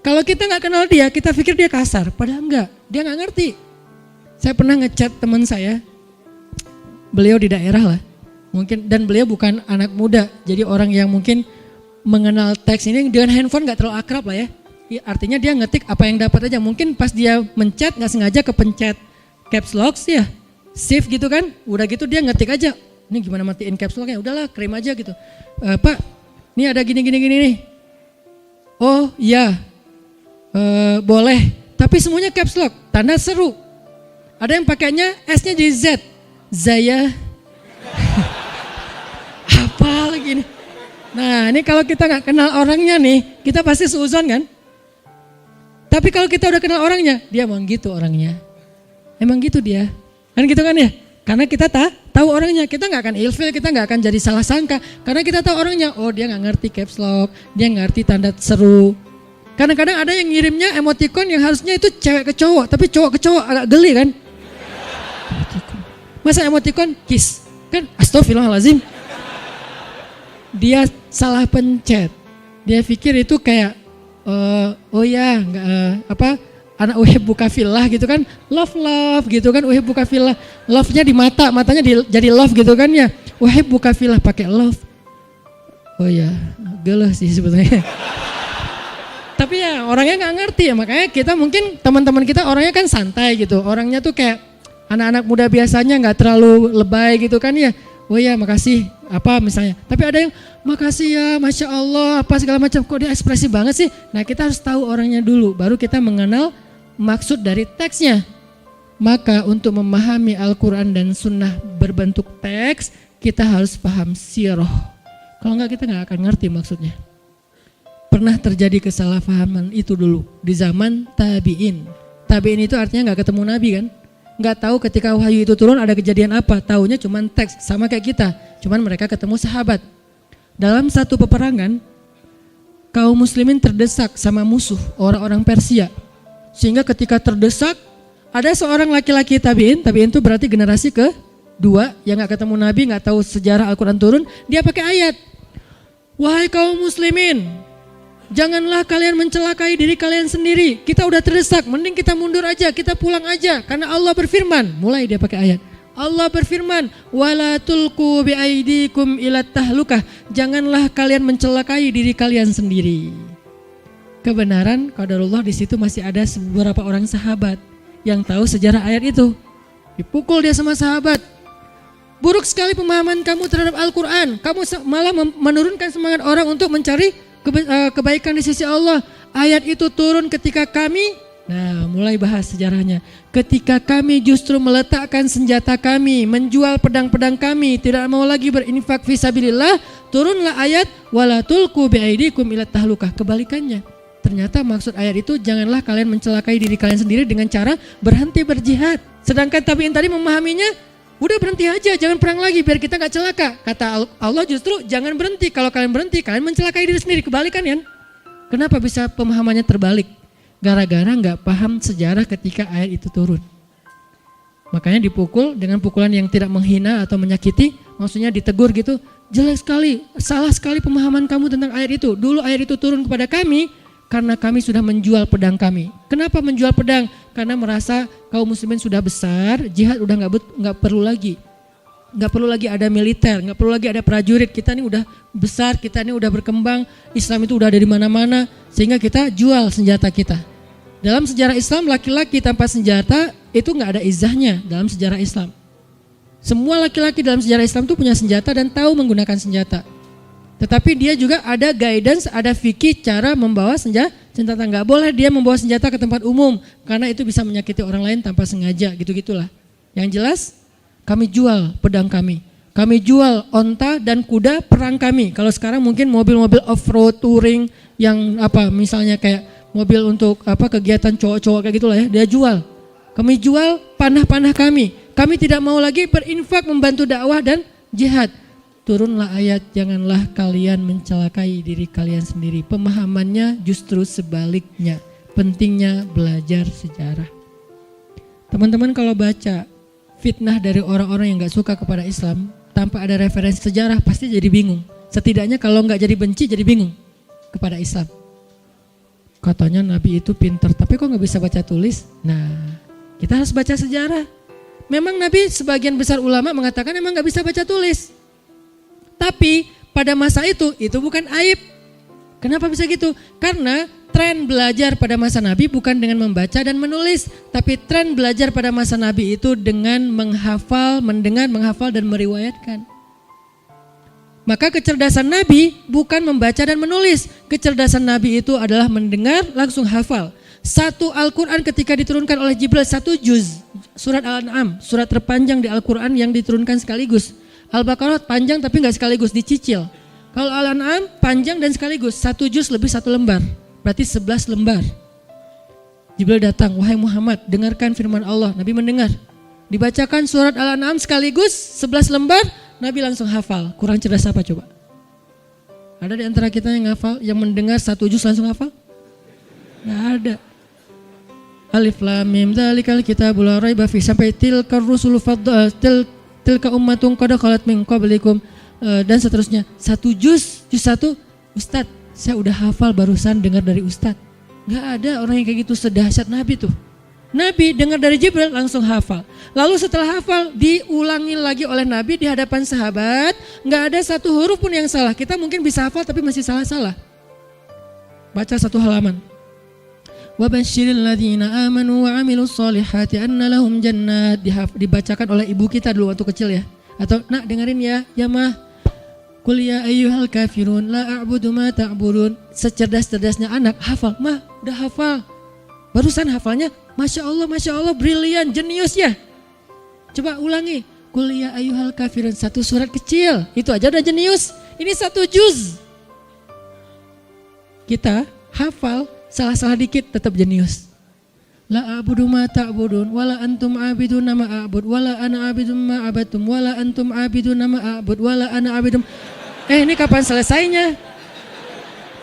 Speaker 1: Kalau kita nggak kenal dia, kita pikir dia kasar, padahal enggak, dia nggak ngerti. Saya pernah ngechat teman saya, beliau di daerah lah, mungkin dan beliau bukan anak muda, jadi orang yang mungkin mengenal teks ini dengan handphone nggak terlalu akrab lah ya. Artinya dia ngetik apa yang dapat aja, mungkin pas dia mencet nggak sengaja kepencet caps lock ya, save gitu kan, udah gitu dia ngetik aja, ini gimana matiin caps locknya, udahlah krim aja gitu. Pak, ini ada gini nih. Oh iya. Boleh, tapi semuanya caps lock, tanda seru. Ada yang pakainya S-nya jadi Z, Zaya. Apa lagi nih? Nah, ini kalau kita nggak kenal orangnya nih, kita pasti seuzon kan? Tapi kalau kita udah kenal orangnya, dia emang gitu orangnya. Emang gitu dia, kan gitu kan ya? Karena kita tahu orangnya, kita nggak akan ilfil, kita nggak akan jadi salah sangka. Karena kita tahu orangnya, oh dia nggak ngerti caps lock, dia ngerti tanda seru. Kadang-kadang ada yang ngirimnya emoticon yang harusnya itu cewek ke cowok, tapi cowok ke cowok agak geli kan. Masa emoticon kiss? Kan astagfirullahaladzim. Dia salah pencet. Dia pikir itu kayak oh ya, anak uhibbuka fillah gitu kan. Love gitu kan, uhibbuka fillah. Love-nya di mata, matanya jadi love gitu kan ya. Uhibbuka fillah pakai love. Oh ya, geles sih sebetulnya. Tapi ya orangnya nggak ngerti ya, makanya kita mungkin teman-teman kita orangnya kan santai gitu. Orangnya tuh kayak anak-anak muda biasanya nggak terlalu lebay gitu kan ya. Oh ya makasih apa misalnya. Tapi ada yang makasih ya, Masya Allah apa segala macam. Kok dia ekspresi banget sih. Nah kita harus tahu orangnya dulu, baru kita mengenal maksud dari teksnya. Maka untuk memahami Al-Quran dan Sunnah berbentuk teks, kita harus paham sirah. Kalau nggak kita nggak akan ngerti maksudnya. Pernah terjadi kesalahpahaman itu dulu di zaman tabi'in. Tabi'in itu artinya nggak ketemu Nabi kan, nggak tahu ketika wahyu itu turun ada kejadian apa, taunya cuman teks sama kayak kita, cuman mereka ketemu sahabat. Dalam satu peperangan, kaum muslimin terdesak sama musuh orang-orang Persia, sehingga ketika terdesak ada seorang laki-laki tabi'in itu berarti generasi kedua yang nggak ketemu Nabi, nggak tahu sejarah Al-Quran turun, dia pakai ayat, wahai kaum muslimin, janganlah kalian mencelakai diri kalian sendiri. Kita udah terdesak, mending kita mundur aja, kita pulang aja. Karena Allah berfirman, mulai dia pakai ayat. Allah berfirman, wala tulqu biaidikum ila tahlukah. Janganlah kalian mencelakai diri kalian sendiri. Kebenaran qadarullah di situ masih ada beberapa orang sahabat yang tahu sejarah ayat itu. Dipukul dia sama sahabat. Buruk sekali pemahaman kamu terhadap Al-Quran. Kamu malah menurunkan semangat orang untuk mencari kebaikan di sisi Allah. Ayat itu turun ketika kami, nah mulai bahas sejarahnya, ketika kami justru meletakkan senjata kami, menjual pedang-pedang kami, tidak mau lagi berinfak fisabilillah, turunlah ayat wala tulqu biaidikum ila tahlukah. Kebalikannya, ternyata maksud ayat itu janganlah kalian mencelakai diri kalian sendiri dengan cara berhenti berjihad. Sedangkan tabi'in tadi memahaminya, udah berhenti aja, jangan perang lagi biar kita gak celaka. Kata Allah justru jangan berhenti, kalau kalian berhenti kalian mencelakai diri sendiri. Kebalikan ya. Kenapa bisa pemahamannya terbalik? Gara-gara gak paham sejarah ketika ayat itu turun. Makanya dipukul dengan pukulan yang tidak menghina atau menyakiti, maksudnya ditegur gitu. Jelek sekali, salah sekali pemahaman kamu tentang ayat itu. Dulu ayat itu turun kepada kami karena kami sudah menjual pedang kami. Kenapa menjual pedang? Karena merasa kaum muslimin sudah besar, jihad udah nggak perlu lagi. Nggak perlu lagi ada militer, nggak perlu lagi ada prajurit. Kita ini udah besar, kita ini udah berkembang, Islam itu udah ada di mana-mana, sehingga kita jual senjata kita. Dalam sejarah Islam, laki-laki tanpa senjata itu nggak ada izahnya dalam sejarah Islam. Semua laki-laki dalam sejarah Islam itu punya senjata dan tahu menggunakan senjata. Tetapi dia juga ada guidance, ada fikih cara membawa senjata. Nggak boleh dia membawa senjata ke tempat umum karena itu bisa menyakiti orang lain tanpa sengaja, gitu-gitulah. Yang jelas, kami jual pedang kami. Kami jual onta dan kuda perang kami. Kalau sekarang mungkin mobil-mobil off-road touring yang misalnya kayak mobil untuk kegiatan cowok-cowok kayak gitulah ya, dia jual. Kami jual panah-panah kami. Kami tidak mau lagi berinfak membantu dakwah dan jihad. Turunlah ayat, janganlah kalian mencelakai diri kalian sendiri. Pemahamannya justru sebaliknya. Pentingnya belajar sejarah. Teman-teman kalau baca fitnah dari orang-orang yang gak suka kepada Islam, tanpa ada referensi sejarah pasti jadi bingung. Setidaknya kalau gak jadi benci jadi bingung kepada Islam. Katanya Nabi itu pintar, tapi kok gak bisa baca tulis? Nah, kita harus baca sejarah. Memang Nabi sebagian besar ulama mengatakan memang gak bisa baca tulis. Tapi pada masa itu bukan aib. Kenapa bisa gitu? Karena tren belajar pada masa Nabi bukan dengan membaca dan menulis. Tapi tren belajar pada masa Nabi itu dengan menghafal, mendengar, menghafal dan meriwayatkan. Maka kecerdasan Nabi bukan membaca dan menulis. Kecerdasan Nabi itu adalah mendengar langsung hafal. Satu Al-Quran ketika diturunkan oleh Jibril, satu juz. Surat Al-An'am, surat terpanjang di Al-Quran yang diturunkan sekaligus. Al-Baqarah panjang tapi gak sekaligus, dicicil. Kalau Al-An'am panjang dan sekaligus, satu juz lebih satu lembar. Berarti 11 lembar. Jibril datang, wahai Muhammad, dengarkan firman Allah. Nabi mendengar. Dibacakan surat Al-An'am sekaligus 11 lembar, Nabi langsung hafal. Kurang cerdas apa coba? Ada di antara kita yang hafal, yang mendengar satu juz langsung hafal? Gak ada. Alif lam mim dzalikal kitabul la raiba fi sampai tilkar rusulu tilka ummatun qad khalat min qablikum dan seterusnya. Satu juz satu, Ustadz, saya udah hafal barusan dengar dari Ustadz. Gak ada orang yang kayak gitu sedahsyat Nabi tuh. Nabi dengar dari Jibril langsung hafal. Lalu setelah hafal diulangi lagi oleh Nabi di hadapan sahabat. Gak ada satu huruf pun yang salah. Kita mungkin bisa hafal tapi masih salah-salah. Baca satu halaman. Wa basyiril ladzina amanu wa amilus solihati anna lahum jannat. Dibacakan oleh ibu kita dulu waktu kecil ya. Atau nak dengerin ya mah. Qul ya ayyuhal kafirun la a'budu ma ta'budun. Secerdas-cerdasnya anak hafal. Mah udah hafal. Barusan hafalnya Masya Allah brilian, jenius ya. Coba ulangi. Qul ya ayyuhal kafirun, satu surat kecil. Itu aja udah jenius. Ini satu juz. Kita hafal salah-salah dikit tetap jenius. La a'budu ma ta'budun wala antum abidun ma a'bud wala ana abidun ma abatum wala antum abidun ma a'bud wala ana abidun. Ini kapan selesainya?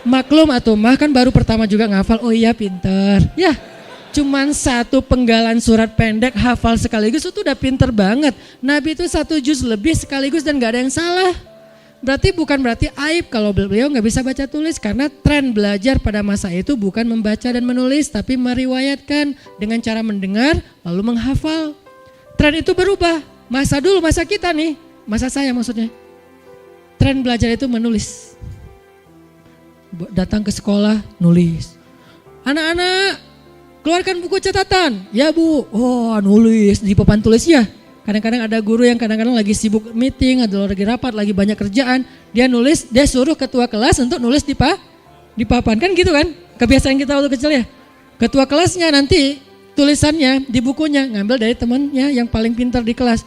Speaker 1: Maklum atau mah kan baru pertama juga ngafal. Oh iya pinter. Ya, cuman satu penggalan surat pendek hafal sekaligus itu udah pinter banget. Nabi itu satu juz lebih sekaligus dan gak ada yang salah. Berarti bukan berarti aib kalau beliau gak bisa baca tulis. Karena tren belajar pada masa itu bukan membaca dan menulis, tapi meriwayatkan dengan cara mendengar lalu menghafal. Tren itu berubah. Masa dulu, masa kita nih, masa saya maksudnya. Tren belajar itu menulis. Datang ke sekolah, nulis. Anak-anak, keluarkan buku catatan. Ya bu, oh nulis di papan tulis ya. Kadang-kadang ada guru yang kadang-kadang lagi sibuk meeting, atau lagi rapat, lagi banyak kerjaan. Dia nulis, dia suruh ketua kelas untuk nulis di papan. Kan gitu kan, kebiasaan kita waktu kecil ya. Ketua kelasnya nanti tulisannya di bukunya ngambil dari temannya yang paling pintar di kelas.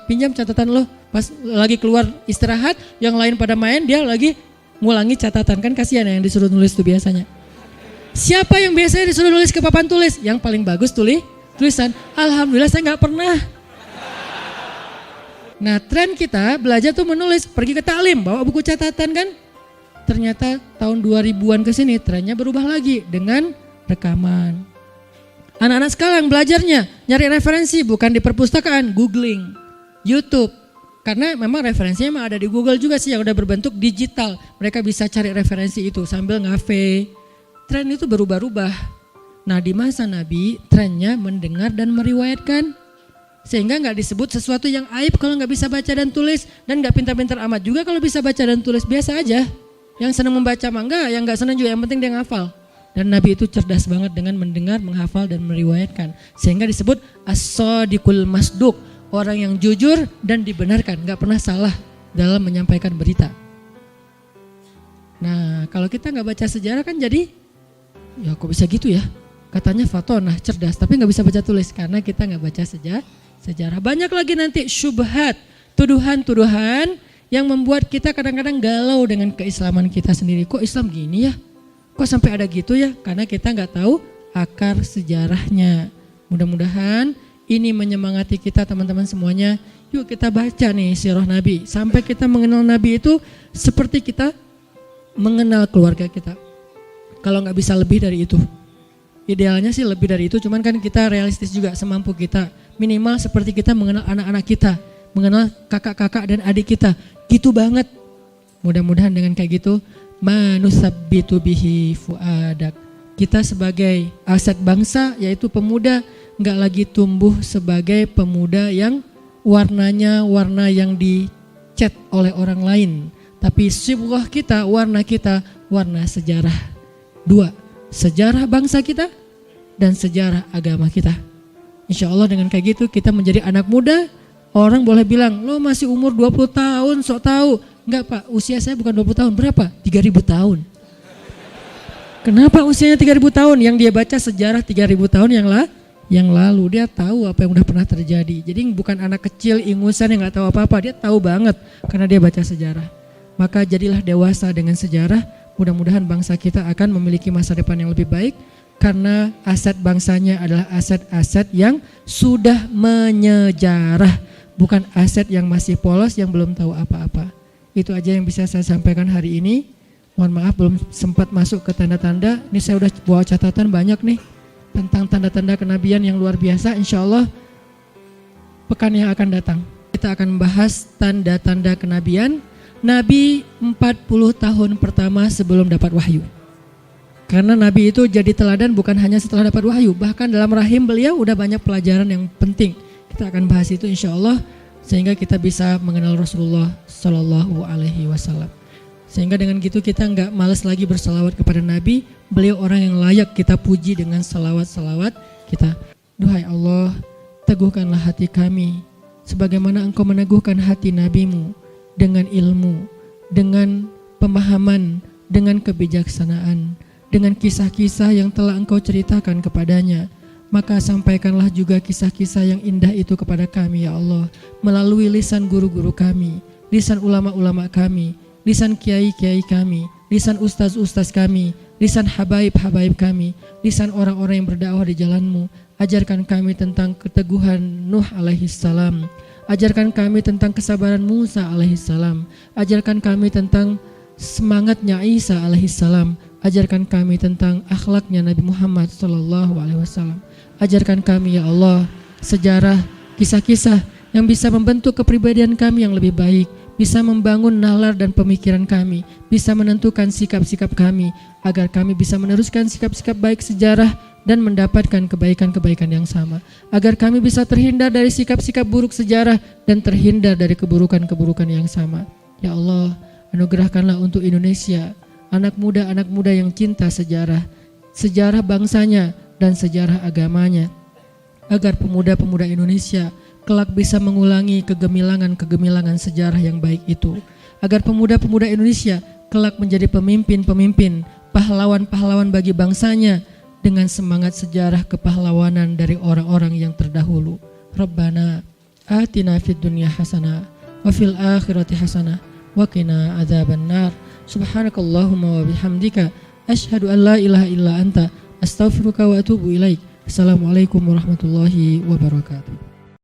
Speaker 1: Pinjam catatan lo. Pas lagi keluar istirahat, yang lain pada main, dia lagi ngulangi catatan. Kan kasihan yang disuruh nulis tuh biasanya. Siapa yang biasanya disuruh nulis ke papan tulis? Yang paling bagus tulisan. Alhamdulillah saya gak pernah. Nah tren kita belajar tuh menulis, pergi ke taklim bawa buku catatan kan. Ternyata tahun 2000-an ke sini trennya berubah lagi dengan rekaman. Anak-anak sekarang belajarnya nyari referensi bukan di perpustakaan, googling, YouTube. Karena memang referensinya memang ada di Google juga sih yang udah berbentuk digital. Mereka bisa cari referensi itu sambil ngafe. Tren itu berubah-ubah. Nah di masa Nabi trennya mendengar dan meriwayatkan. Sehingga gak disebut sesuatu yang aib kalau gak bisa baca dan tulis. Dan gak pintar-pintar amat juga kalau bisa baca dan tulis, biasa aja. Yang senang membaca mah enggak, yang gak senang juga, yang penting dia ngafal. Dan Nabi itu cerdas banget dengan mendengar, menghafal, dan meriwayatkan. Sehingga disebut as-sadiqul masduq, orang yang jujur dan dibenarkan, gak pernah salah dalam menyampaikan berita. Nah kalau kita gak baca sejarah kan jadi, ya kok bisa gitu ya? Katanya fatonah, cerdas, tapi gak bisa baca tulis karena kita gak baca sejarah. Banyak lagi nanti syubhat, tuduhan-tuduhan yang membuat kita kadang-kadang galau dengan keislaman kita sendiri. Kok Islam gini ya? Kok sampai ada gitu ya? Karena kita nggak tahu akar sejarahnya. Mudah-mudahan ini menyemangati kita teman-teman semuanya. Yuk kita baca nih sirah Nabi. Sampai kita mengenal Nabi itu seperti kita mengenal keluarga kita. Kalau nggak bisa lebih dari itu. Idealnya sih lebih dari itu, cuman kan kita realistis juga semampu kita. Minimal seperti kita mengenal anak-anak kita, mengenal kakak-kakak dan adik kita. Gitu banget. Mudah-mudahan dengan kayak gitu, manusabbitu bihi fuadak. Kita sebagai aset bangsa yaitu pemuda enggak lagi tumbuh sebagai pemuda yang warnanya warna yang dicat oleh orang lain, tapi sibghah kita, warna kita warna sejarah. 2, sejarah bangsa kita dan sejarah agama kita. Insya Allah dengan kayak gitu kita menjadi anak muda. Orang boleh bilang, lo masih umur 20 tahun sok tahu. Enggak Pak, usia saya bukan 20 tahun, berapa? 3.000 tahun. Kenapa usianya 3.000 tahun? Yang dia baca sejarah 3.000 tahun yang lalu, dia tahu apa yang udah pernah terjadi. Jadi bukan anak kecil ingusan yang gak tahu apa-apa, dia tahu banget karena dia baca sejarah. Maka jadilah dewasa dengan sejarah, mudah-mudahan bangsa kita akan memiliki masa depan yang lebih baik. Karena aset bangsanya adalah aset-aset yang sudah menyejarah, bukan aset yang masih polos yang belum tahu apa-apa. Itu aja yang bisa saya sampaikan hari ini. Mohon maaf belum sempat masuk ke tanda-tanda. Ini saya udah bawa catatan banyak nih tentang tanda-tanda kenabian yang luar biasa. Insya Allah pekan yang akan datang kita akan membahas tanda-tanda kenabian Nabi 40 tahun pertama sebelum dapat wahyu. Karena Nabi itu jadi teladan bukan hanya setelah dapat wahyu, bahkan dalam rahim beliau udah banyak pelajaran yang penting. Kita akan bahas itu insya Allah sehingga kita bisa mengenal Rasulullah Sallallahu Alaihi Wasallam. Sehingga dengan gitu kita nggak malas lagi bersalawat kepada Nabi. Beliau orang yang layak kita puji dengan salawat-salawat kita. Duhai Allah, teguhkanlah hati kami sebagaimana Engkau meneguhkan hati Nabi-Mu dengan ilmu, dengan pemahaman, dengan kebijaksanaan, dengan kisah-kisah yang telah Engkau ceritakan kepadanya. Maka sampaikanlah juga kisah-kisah yang indah itu kepada kami ya Allah, melalui lisan guru-guru kami, lisan ulama-ulama kami, lisan kiai-kiai kami, lisan ustaz-ustaz kami, lisan habaib-habaib kami, lisan orang-orang yang berdakwah di jalan-Mu. Ajarkan kami tentang keteguhan Nuh alaihissalam, ajarkan kami tentang kesabaran Musa alaihissalam, ajarkan kami tentang semangatnya Isa alaihissalam, ajarkan kami tentang akhlaknya Nabi Muhammad sallallahu alaihi wasallam. Ajarkan kami ya Allah sejarah, kisah-kisah yang bisa membentuk kepribadian kami yang lebih baik, bisa membangun nalar dan pemikiran kami, bisa menentukan sikap-sikap kami, agar kami bisa meneruskan sikap-sikap baik sejarah dan mendapatkan kebaikan-kebaikan yang sama, agar kami bisa terhindar dari sikap-sikap buruk sejarah dan terhindar dari keburukan-keburukan yang sama. Ya Allah, anugerahkanlah untuk Indonesia anak muda yang cinta sejarah, sejarah bangsanya dan sejarah agamanya, agar pemuda-pemuda Indonesia kelak bisa mengulangi kegemilangan sejarah yang baik itu, agar pemuda-pemuda Indonesia kelak menjadi pemimpin-pemimpin, pahlawan-pahlawan bagi bangsanya dengan semangat sejarah kepahlawanan dari orang-orang yang terdahulu. Rabbana atina fid dunya hasanah wa fil akhirati hasanah wa qina adzabannar. Subhanakallahumma wa bihamdika asyhadu an la ilaha illa anta astaghfiruka wa atubu ilaik. Assalamualaikum warahmatullahi wabarakatuh.